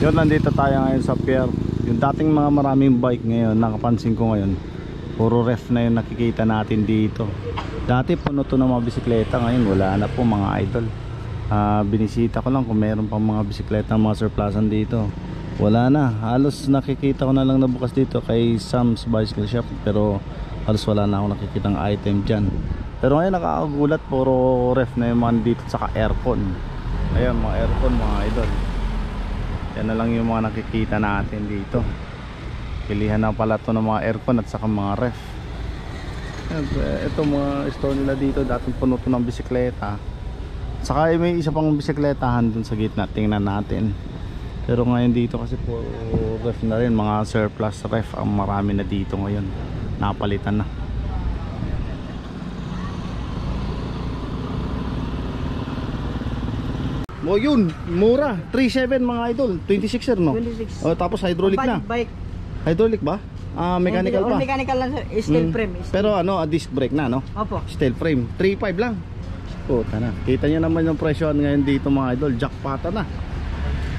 Yun, nandito tayo ngayon sa pier. Yung dating mga maraming bike ngayon, nakapansin ko ngayon, puro ref na yung nakikita natin dito. Dati puno to ng mga bisikleta, ngayon wala na po mga idol. Binisita ko lang kung meron pang mga bisikleta, mga surplusan dito. Wala na, halos nakikita ko na lang na bukas dito kay Sam's Bicycle Shop, pero halos wala na ako nakikitang item dyan. Pero ngayon nakakagulat, puro ref na yung mga dito, saka aircon. Ayun, mga aircon mga idol. Yan na lang yung mga nakikita natin dito. Pilihan na pala to ng mga aircon at saka mga ref. Ito mga store nila dito, dating puno to ng bisikleta. Saka may isa pang bisikletahan dun sa gitna, tingnan natin. Pero ngayon dito kasi puro ref na rin, mga surplus ref ang marami na dito ngayon. Napalitan na. Oh yun, mura, 3.7 mga idol, 26er no? 26. Oh, tapos hydraulic na. Bike. Hydraulic ba? Mechanical pa. Mechanical lang sir, steel frame. Pero ano, disc brake na no? Opo. Steel frame, 3.5 lang. Puta na. Kita nyo naman yung presyo ngayon dito mga idol, jackpot na.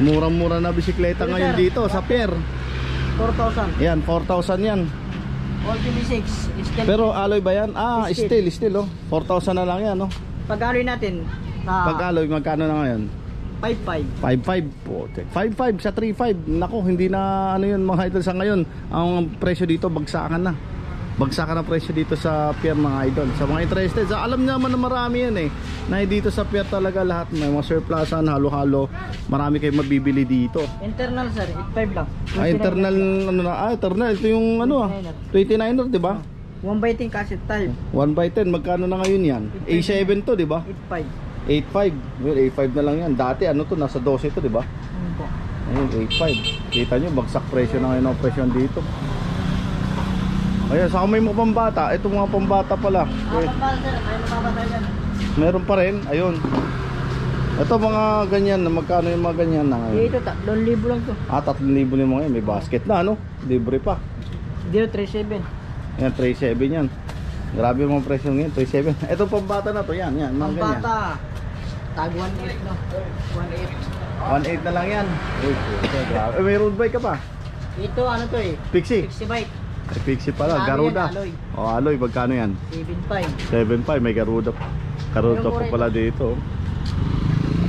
Murang-mura na bisikleta ngayon dito sa pier. 4,000. Yan, 4,000 yan. All 26. Pero alloy ba yan? Steel oh. 4,000 na lang yan no? Pag-alloy natin Pag-alloy, magkano na ngayon? 5.5. 5.5. 5.5 sa 3.5. Nako, hindi na ano yun mga idol sa ngayon. Ang presyo dito bagsakan na. Bagsakan ang presyo dito sa pier mga idol. Sa mga interested, alam naman na marami yan eh. Na dito sa pier talaga lahat may mga surplusan, halo-halo. Marami kayong mabibili dito. Internal sir, 8.5 lang. Internal ano na? Internal ito yung ano 29er, 'di ba? 1x10 cassette type. 1x10 magkano na ngayon yan? A7 to, 'di ba? 8.5. 8.5. Well, 8.5 na lang yan. Dati ano to, nasa 12 to, 'di ba? Ayun, 8.5. Kita nyo, bagsak presyo na ngayon ang presyo dito. Ayun, saka may mga pambata. Ito mga pambata pala. Meron pa rin, ayun. Ito mga ganyan, magkano yung mga ganyan na ngayon? Dito, 3,000 lang to. 3,000 yung mga yan. May basket na, ano? Libre pa. Dito, 3,700. Yan, 3,700 yan. Grabe yung mga presyo ngayon, 3,700. Ito pambata na to, yan, mga ganyan. Pambata, tag 1.8 no? 1.8. 1.8 na lang yan. Uy, grabe. May road bike ka pa? Ito, ano to eh? Pixie? Pixie bike. Ay, Pixie pala, Garuda. Alloy. Alloy, magkano yan? 7.5. 7.5, may Garuda. Garuda pa pala dito.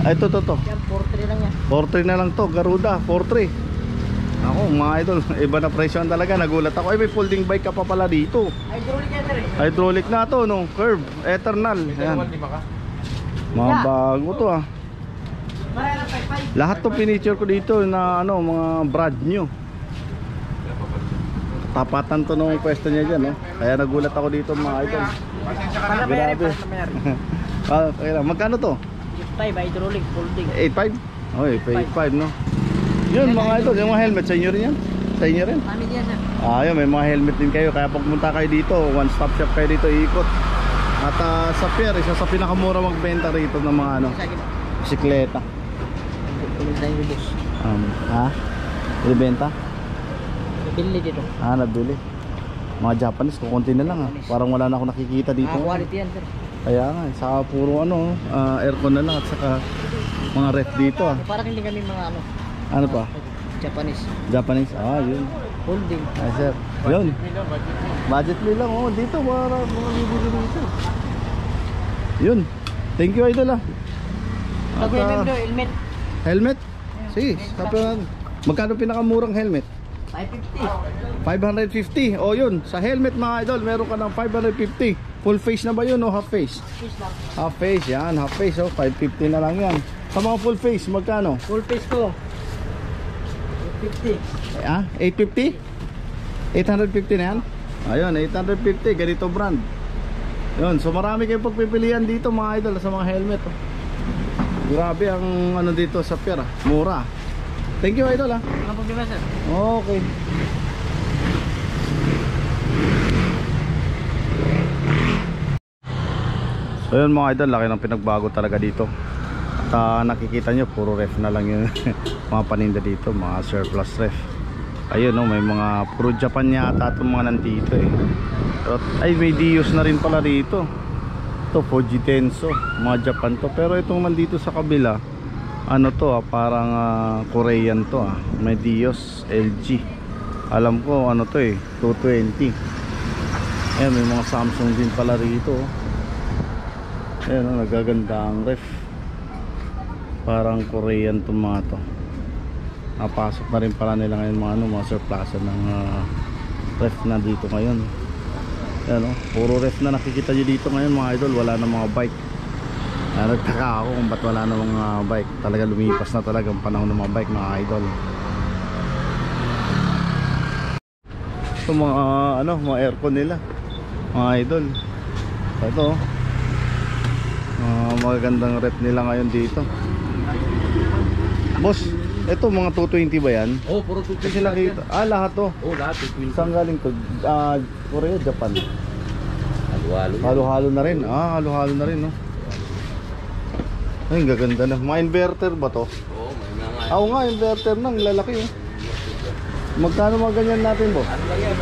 Ay, ito. Yan, 4.3 lang yan. 4.3 na lang to, Garuda, 4.3. Ako, mga idol, iba na presyo talaga. Nagulat ako. Ay, may folding bike ka pa pala dito. Hydraulic yan rin. Hydraulic na to, no? Curve, Eternal. Ayan. Mga bago to Lahat to pinicture ko dito na ano, mga brand new. Tapatan to nung pwesto niya dyan, no? Kaya nagulat ako dito mga idol. Grabe. Okay lang. Magkano to? 8.5 hydraulic folding. 8.5? Oh, 8.5 no? Yun mga idol, yung mga helmet sa inyo rin yan? Sa inyo rin? Amin yan sir. Yun, may mga helmet din kayo. Kaya pagpunta kayo dito, one stop shop kayo dito, iikot. At sa pier, isa sa pinakamura magbenta rito ng mga ano, bisikleta. Ibenta? Bili dito. Nabili. Mga Japanese, kukunti na lang Parang wala na ako nakikita dito. Quality yan sir. Kaya nga, saka puro ano, aircon na lang at saka mga ref dito Parang hindi kami mga ano. Ano pa? Japanese. Japanese, yun. Holding. Ay sir, yun. Budget meal lang, dito mga bibili dito. Yun, thank you idol At, helmet. helmet? Sige, sabi magkano pinakamurang helmet? 550. 550. Yun, sa helmet mga idol, meron ka ng 550. Full face na ba yun o half face? Half face, yan, half face 550 na lang yan. Sa mga full face, magkano? Full face ko 850. 850? 850 na yan? Ayun, 850, ganito brand. Yun, so marami kayong pagpipilian dito mga idol sa mga helmet Grabe ang ano dito sa pier mura. Thank you idol Ano problema sir? Okay. So yun mga idol, laki ng pinagbago talaga dito. At nakikita nyo, puro ref na lang yung mga paninda dito, mga surplus ref. Ayun may mga puro Japan yata itong mga nandito Pero, ay may Dios na rin pala dito. Ito Fuji Tenso, mga Japan to. Pero itong nandito sa kabila, Ano to parang Korean to May Dios LG. Alam ko ano to 220. Ayan, may mga Samsung din pala rito. Ayan, nagaganda ang ref. Parang Korean to mga to. Napasok na rin pala nila ngayon mga surplusan ng ref na dito ngayon. Ayan, puro ref na nakikita nyo dito ngayon mga idol. Wala na mga bike. Nagtaka ako kung ba't wala na mga bike. Talaga lumipas na talaga ang panahon ng mga bike mga idol. Ito mga aircon nila mga idol. Ito magagandang rep nila ngayon dito. Boss, ito mga 220 ba yan? Oh, puro 220. Kasi nakita, lahat to. Oh, lahat 220. Saan galing to? Korea, Japan. Halo-halo. Halo-halo na rin. Halo-halo na rin, no? Ay, gaganda na. Mga inverter ba to? Oh, may mga. Oo nga, inverter na. Ang lalaki, oh. Magkano mga ganyan natin, boss? Ano lang yan?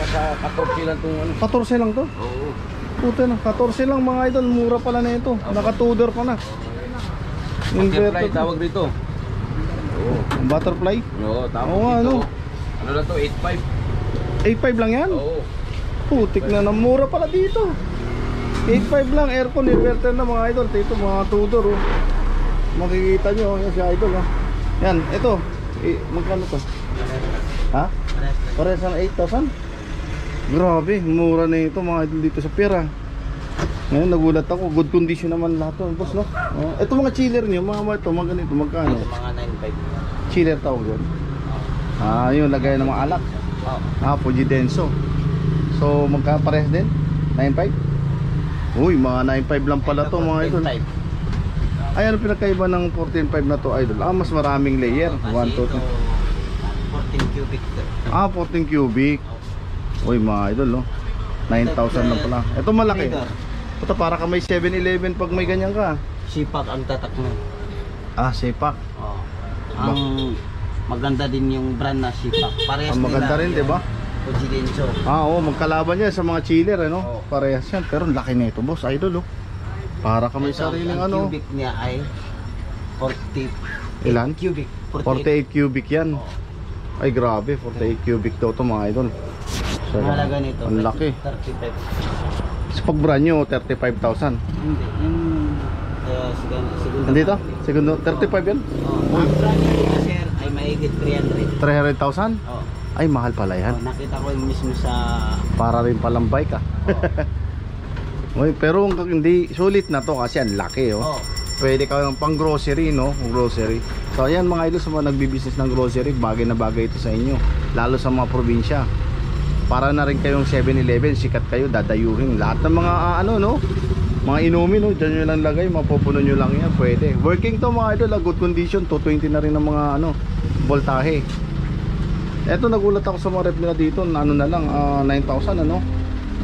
Nasa 14 lang itong ano. 14 lang to? Oo. Puta na, 14 lang mga idol. Mura pala na ito. Naka-tuder pa na. Butterfly tawag dito. Oo. Butterfly? Oo, tawag Oo nga, dito. ano? Ano lang to? 8.5. 8.5 lang yan? Oo. Putik na, mura pala dito. 8.5 lang, aircon, inverter na mga idol. Dito mga tudor, oh. Makikita nyo, yan si idol, oh. Yan, ito. Magkano to? Ha? Parehas ng 8,000? Grabe, mura na ito mga idol dito sa pera. Ngayon nagulat ako, good condition naman lahat to, boss, no? Ito mga chiller nyo, mga ito, mga ganito, magkano? Ito mga 9.5. Chiller tawag yun. Yun, lagay ng mga alak. Fuji Denso. So, magkaparehas din? 9.5? Uy, mga 9.5 lang pala to mga idol. Ay, ano pinagkaiba ng 14.5 na to idol? Mas maraming layer. 1, 2, 3. 14 cubic. 14 cubic. Uy, mga idol, no? 9,000 lang pala. Ito malaki. Ito para ka may 7-Eleven pag may ganyan ka. Sipak ang tatak mo. Sipak. Oh. Ang maganda din yung brand na Sipak. Parehas Ang maganda rin, di ba? Fuji Denso. Magkalaban niya sa mga chiller, ano? Oo. Parehas yan. Pero ang laki na ito, boss, idol, oh. Para ka may sariling Ang ano. cubic niya ay 40. Ilan? Cubic. 48 cubic yan. Ay, grabe. 48 cubic daw ito, mga idol. So, Ang halaga nito. ang laki. 35. Sa pag brand nyo, 35,000. Hindi. Segundo. Nandito? Segundo, 35 yan? Oh, ang brand niya sir ay mahigit 300. 300,000? Oh. Ay, mahal pala yan. Nakita ko yung mismo sa Para rin palang bike, Uy, pero hindi sulit na to kasi ang laki, oh. Pwede ka pang grocery, no? Grocery. So ayan mga idol, sa mga nagbi-business ng grocery, bagay na bagay ito sa inyo, lalo sa mga probinsya. Para na rin kayong 7-Eleven, sikat kayo, dadayuhin lahat ng mga no? Mga inumin, no? Diyan nyo lang lagay, mapupuno nyo lang yan, pwede. Working to mga idol, good condition, 220 na rin ng mga voltahe. Eto, nagulat ako sa mga rep nila dito, na lang, 9,000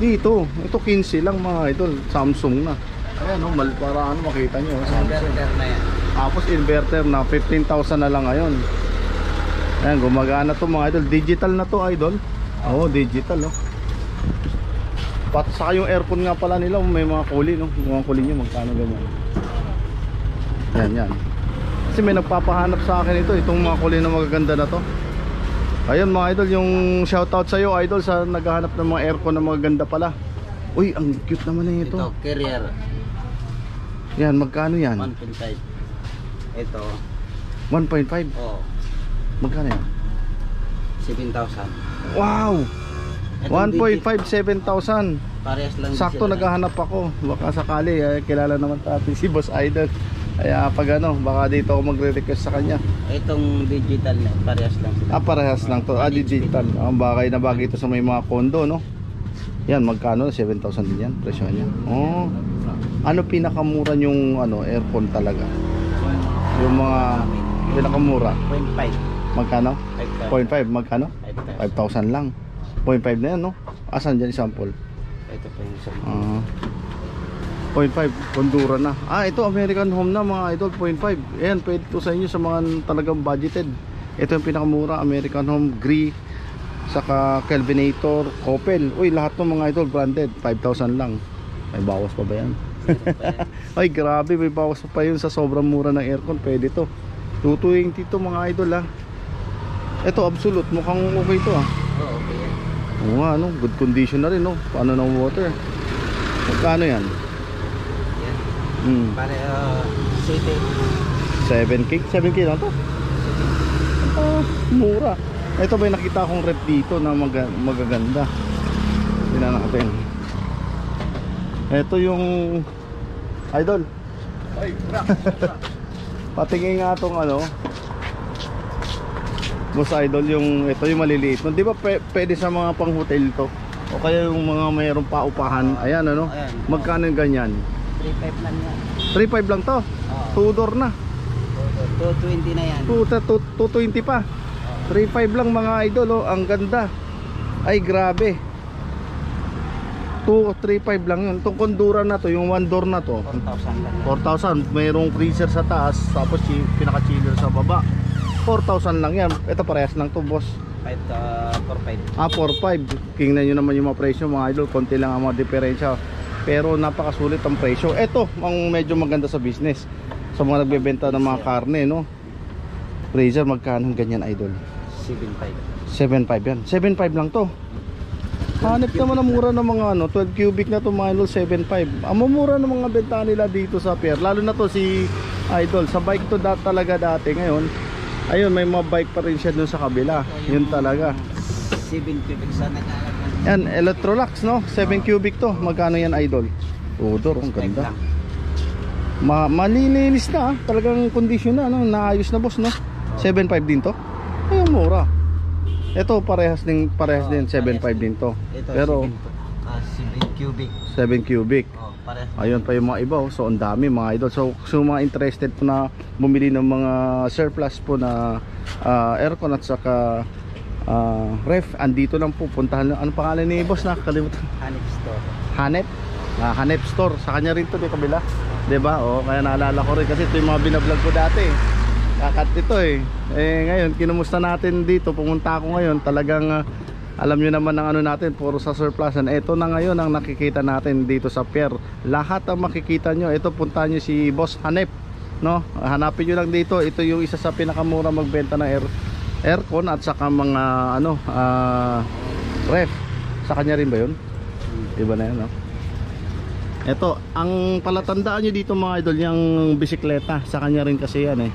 Dito, ito 15 lang mga idol, Samsung na. Ayan, para makita nyo. inverter na yan. Tapos inverter na 15,000 na lang ngayon. Ayan, gumagana to mga idol. Digital na to idol. Digital, oh. Pati saka yung aircon nga pala nila, may mga kulay, no? Mga kulay nyo, magkano ganyan. Yan. Kasi may nagpapahanap sa akin ito, itong mga kulay na magaganda na to. Ayun mga idol, yung shoutout sa'yo idol sa naghahanap ng mga aircon na magaganda pala. Uy, ang cute naman na ito. Ito, carrier. Yan, magkano yan? 1.5. Ito. 1.5? Magkano yan? 7,000. Wow! Itong 1.5, 7,000. Parehas lang. Sakto, sila. naghahanap ako. Baka sakali, kilala naman natin si Boss Idol. Kaya pag baka dito ako magre-request sa kanya. Itong digital na, parehas lang sila. Parehas lang to. Digital. Ang bagay na bagay ito sa may mga kondo, no? Yan, magkano? 7,000 din yan, presyo niya. Ano pinakamura yung aircon talaga? Yung mga pinakamura. 0.5. Magkano? 0.5, magkano? 5,000. 5,000 lang. 0.5 na yan, no? Asan dyan sample? Ito pa yung sa 0.5, Kondura na. Ito American Home na mga idol, 0.5. Ayan, pwede ito sa inyo sa mga talagang budgeted. Ito yung pinakamura, American Home, Gree, saka Kelvinator, Coppel. Uy, lahat ng mga idol branded, 5,000 lang. May bawas pa ba yan? Ay grabe, may bawas pa yun sa sobrang mura ng aircon. Pwede to 220 to mga idol ha. Ito absolute, mukhang okay to ha. Oo, okay yan. Oo nga no, good condition na rin no. Paano ng water? Magkano yan? Yan. Pare, 7K? 7K lang to? Mura. Ito ba yung nakita akong rep dito na magaganda. Tingnan natin. Ito yung idol. Ay, Patingin nga tong ano Boss Idol, yung ito yung maliliit. Di ba pwede sa mga pang hotel to? O kaya yung mga mayroong paupahan. Ayan ano? Ayan. Magkano yung ganyan? 3.5 lang yan. 3.5 lang to? Oo. 2 door na. 220 na yan. 220 pa. 3.5 lang mga idol oh. Ang ganda. Ay grabe. 235 lang yun. Itong kondura na to, yung 1 door na to, 4,000 lang. 4,000. Mayroong freezer sa taas, tapos pinaka-chiller sa baba. 4,000 lang yan. Ito parehas lang to boss. 4.5. 4,500. Tingnan nyo naman yung mga presyo mga idol. Konti lang ang mga diferensya, pero napakasulit ang presyo. Ito ang medyo maganda sa business, sa mga nagbebenta ng mga karne no. Freezer, magkano ganyan idol? 7.5. 7.5 yan. 7.5 lang to. Hanip naman ang mura ng mga ano, 12 cubic na to mga idol, 7.5. Ang mumura ng mga benta nila dito sa pier. Lalo na to si idol. Sa bike to talaga dati. Ngayon, ayun, may mga bike pa rin siya dun sa kabila. Yun talaga. 7 cubic sana nalagyan. Yan, Electrolux no, 7 cubic to. Magkano yan idol? Odor, ang ganda. Malilinis na, talagang condition na, no? Naayos na boss no. 7.5 din to. Ayun, mura. Ito parehas din 7.5 din to. Ito, Pero 7 cubic. 7 cubic. Oh, parehas. Ayun pa yung mga iba oh. So ang dami mga idol. So mga interested po na bumili ng mga surplus po na aircon at saka ref, andito lang po. Puntahan. Ano pangalan ni boss? Nakakalimutan. Hanip store. Hanep? Hanep store. Sa kanya rin to, di kabila. Diba? O, kaya naalala ko rin kasi ito yung mga binablog ko dati. Kakat ito eh. Ngayon, kinumusta natin dito. Pumunta ako ngayon. Talagang alam nyo naman ang ano natin, puro sa surplusan. Ito na ngayon ang nakikita natin dito sa pier. Lahat ang makikita nyo. Ito, punta nyo si Boss Hanep, no? Hanapin nyo lang dito. Ito yung isa sa pinakamura magbenta ng aircon at saka mga ano, ref. Sa kanya rin ba yun? Iba na yan, no? Ito, ang palatandaan nyo dito mga idol, yung bisikleta. Sa kanya rin kasi yan eh.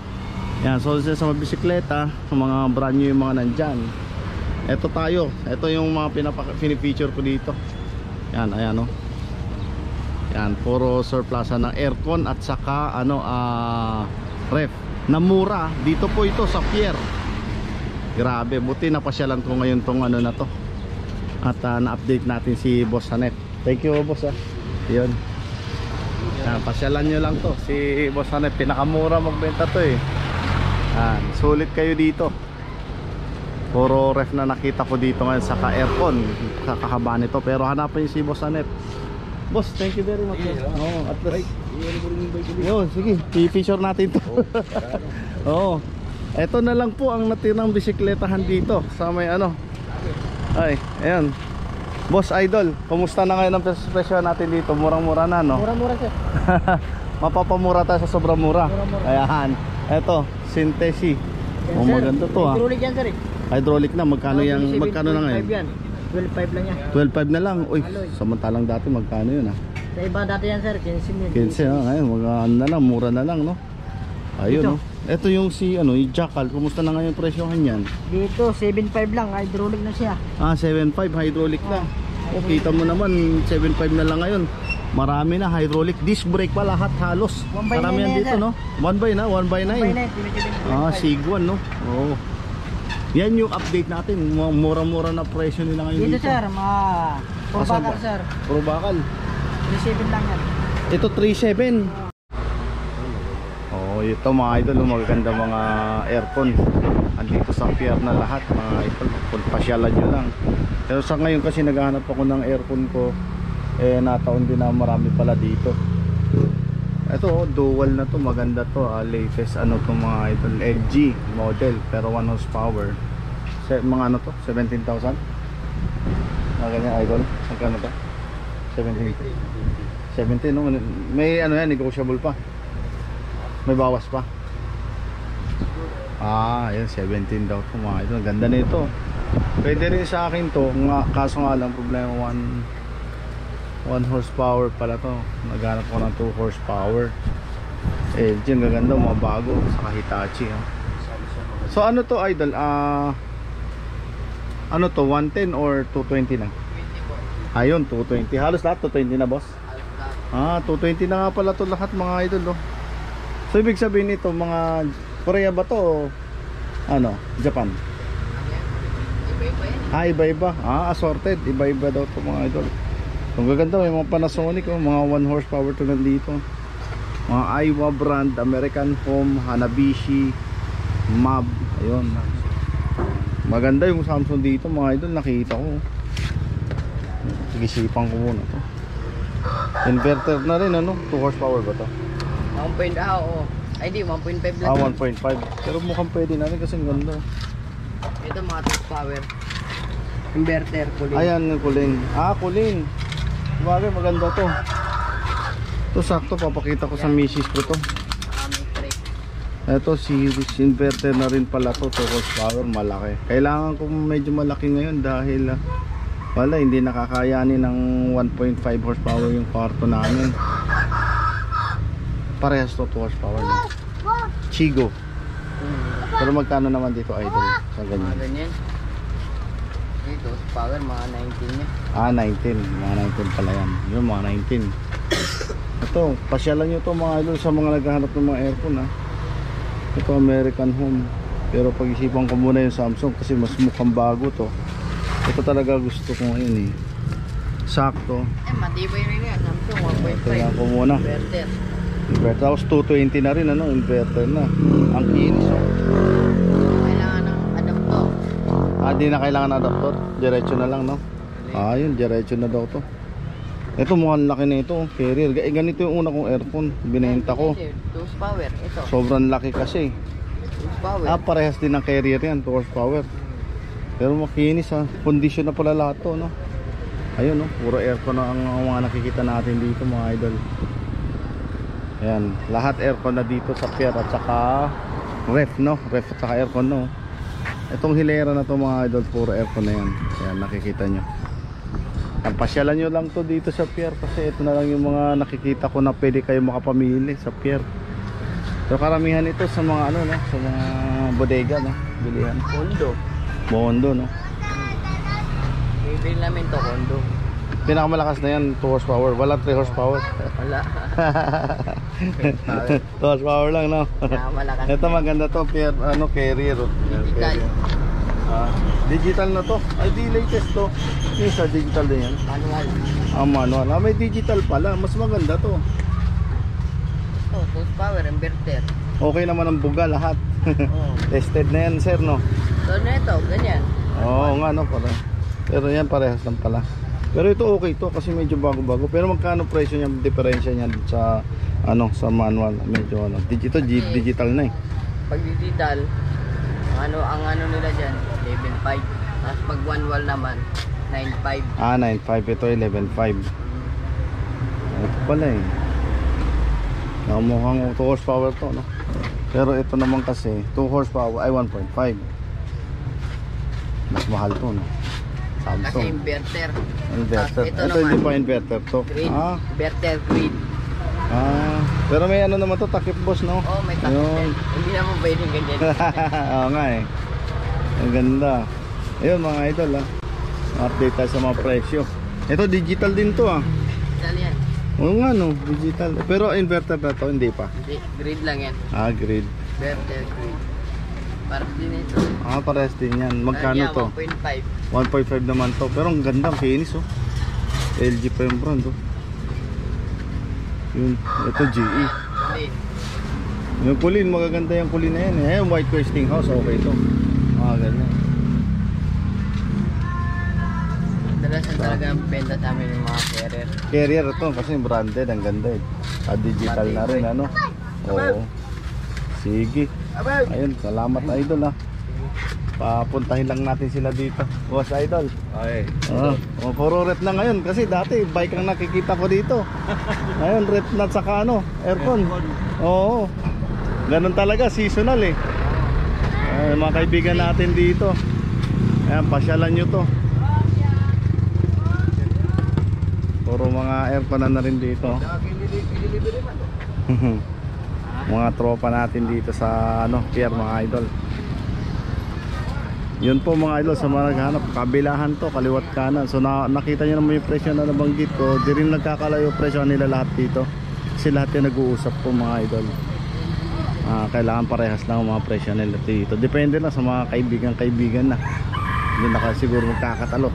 Yan, so sa mga bisikleta, mga brand new yung mga nandyan. Ito tayo, ito yung mga pinipicture ko dito. Yan, ayan o. Yan, puro surplusan ng aircon at saka ano, ref. Na mura, dito po ito sa pier. Grabe, buti napasyalan ko ngayon tong ano na to. At na-update natin si Boss Hanep. Thank you boss Yun. Yan, pasyalan nyo lang to. Si Boss Hanep, pinakamura magbenta to eh. Yan, sulit kayo dito. Puro ref na nakita ko dito ngayon, saka aircon. Kakahaba nito, pero hanapin si Boss Hanep. Boss, thank you very much. At least yun, sige, i-feature natin to. Oo. Ito na lang po ang natirang bisikletahan dito sa may ano. Ay, ayan. Boss Idol, kumusta na ngayon ang presyo natin dito? Murang-mura na, no? Mura-mura sir. Mapapamura tayo sa sobrang mura. Ayan. Ito, Sintesi. Oh, maganda to ah. Hydraulic yan sir eh. Hydraulic na, magkano na ngayon? 12.5 lang yan. 12.5 na lang. Uy, samantalang dati magkano yun ah? Sa iba dati yan sir, 15 mil. 15 no? Ngayon, ano na lang, mura na lang no? Ayun no? Ito yung si ano, yung Jackal. Kumusta na ngayon presyohan yan? Dito 7.5 lang, hydraulic na siya. 7.5 hydraulic na. O kita mo naman 7.5 na lang ngayon. Marami na hydraulic, disc brake pa lahat halos. Marami yan dito no? 1x na, 1x9. Siguan no? Oo. Yan yung update natin. Mura-mura na presyo nila ngayon dito. Dito sir, puro bakal sir. Puro bakal. 3.7 lang yan. Ito 3.7. Oh, ito mga idol, magaganda mga aircon. Andito sa pier na lahat mga idol. Pasyalan nyo lang. Pero sa ngayon kasi naghahanap ako ng aircon ko, nataon din na marami pala dito. Ito dual na to, maganda to, latest ano to mga idol, LG model pero 1 horsepower. Mga ano to, 17,000. Ganyan idol, magkano to? 17. 17 no? May ano yan, negotiable pa. May bawas pa. Ah, yan 17 daw to mga idol. Ganda nito. Pwede rin sa akin to, kaso nga lang problema 1 horsepower pala to. Naghanap ko ng 2 horsepower. LG ang gaganda, mga bago sa Hitachi. So ano to idol? Ano to, 110 or 220 na? Ayun, 220. Halos lahat 220 na, boss. 220 na nga pala to lahat mga idol, oh. So ibig sabihin ito, mga Korea ba to o ano, Japan? Iba-iba. Assorted. Iba-iba daw to mga idol. Ang gaganda, may mga Panasonic, oh, mga 1 horsepower to nandito. Mga Aiwa brand, American Home, Hanabishi, Mab, ayun. Maganda yung Samsung dito mga idol, nakita ko. Sige-sipan ko muna to. Inverter na rin ano, 2 horsepower ba to? 1.0, oo. Ay di, 1.5 lang. 1.5. Pero mukhang pwede na rin kasi ang ganda. Ito mga 2 power. Inverter, kuling. Ayan, kuling. Kuling. Bagay, maganda to. Ito sakto, papakita ko sa misis ko to. Ito, series inverter na rin pala to, 2 horsepower, malaki. Kailangan ko medyo malaki ngayon dahil wala, hindi nakakayanin ng 1.5 horsepower yung kwarto namin. Parehas to 2 horsepower na. Chigo. Pero magkano naman dito idol sa ganyan? Mga ganyan. Ito, power, mga 19 niya. 19. Mga 19 pala yan. Yun, mga 19. Ito, pasyalan nyo to mga idol sa mga naghahanap ng mga aircon ha. Ito, American Home. Pero pag-isipan ko muna yung Samsung kasi mas mukhang bago to. Ito talaga gusto ko ngayon eh. Sakto. Matibay rin yan. Samsung, 1.5. Tingnan ko muna. Inverter. Inverter. Tapos 220 na rin ano, inverter na. Ang kinis oh. Kailangan ng adaptor. Di na kailangan ng adapter. Diretso na lang no. Yun, diretso na daw to. Ito mukhang laki na ito, carrier. Ganito yung una kong aircon, binenta ko. 2 power, ito. Sobrang laki kasi. 2 power. Parehas din ng carrier yan, 2 horsepower. Pero makinis ha. Condition na pala lahat to, no? Ayun, no? Puro aircon na ang mga nakikita natin dito, mga idol. Ayan, lahat aircon na dito sa pier at saka ref, no? Ref at saka aircon, no? Itong hilera na to, mga idol, puro aircon na yan. Ayan, nakikita nyo. Ang pasyalan nyo lang to dito sa pier kasi ito na lang yung mga nakikita ko na pwede kayo makapamili sa pier. Pero karamihan ito sa mga ano, no? Sa mga bodega, no? Bilihan. Bondo, no? Bibili namin to, kondo. Pinakamalakas na yan, 2 horsepower. Wala 3 horsepower. Wala. 2 horsepower lang, no? Pinakamalakas. Ito maganda to, pier, ano, carrier. Digital. Digital na to. Ay, di latest to. Isa, digital din yan. Manual. Manual. May digital pala. Mas maganda to. Ito, 2 power, inverter. Okay naman ang buga lahat. Oo. Tested na yan, sir, no? So na ito, ganyan. Oo nga, no? Pero yan, parehas lang pala. Pero ito okay to kasi medyo bago-bago. Pero magkano presyo niya, diferensya niya sa ano, sa manual? Medyo ano, digital na eh. Pag digital, ang ano nila dyan, 11.5. Tapos pag manual naman, 9.5. 9.5. Ito 11.5. Ito pala eh. Mukhang 2 horsepower to, no? Pero ito naman kasi 2 horsepower ay 1.5. Mas mahal to, no? Kasi Samsung. inverter. Inverter. Ito Ito hindi pa inverter to. Grid. Inverter grid. Pero may ano naman to, takip boss, no? Oh, may takip Yun. yan. Hindi naman pwedeng ganyan. Oo nga eh. Ang ganda. Ayun mga idol update tayo sa mga presyo. Ito digital din to Digital yan. Oo nga no, digital. Pero inverter na to, hindi pa. Hindi, grid lang yan. Grid. Inverter grid. Parang din ito. Parehas din yan. Magkano Kanya, to? 1.5. 1.5 naman to. Pero ang ganda, ang kinis oh. LG pa yung brand oh. Yun, ito GE. Hindi. Yung kulin, magaganda yung kulin na yan eh. Yung white questing house, okay to. Ganyan. Dalasan talaga ang benta sa amin yung mga carrier. Carrier to kasi branded, ang ganda eh. Digital na rin ano. Oo. Sige. Ayun, salamat idol Papuntahin lang natin sila dito. Boss Idol. Ay. Puro rep na ngayon kasi dati bike ang nakikita ko dito. Ngayon rep na saka aircon. Oo. Ganun talaga, seasonal eh. Mga kaibigan natin dito. Ayan, pasyalan nyo to. Puro mga aircon na rin dito. Mga tropa natin dito sa pier mga idol. Yun po mga idol, sa mga naghanap, kabilahan to, kaliwat kanan. So nakita nyo naman yung presyo na nabanggit ko. Di rin nagkakalayo presyo nila lahat dito. Kasi lahat yung nag-uusap po mga idol. Kailangan parehas lang ang mga presyo nila dito. Depende na sa mga kaibigan na. Hindi na kasi siguro magkakatalo.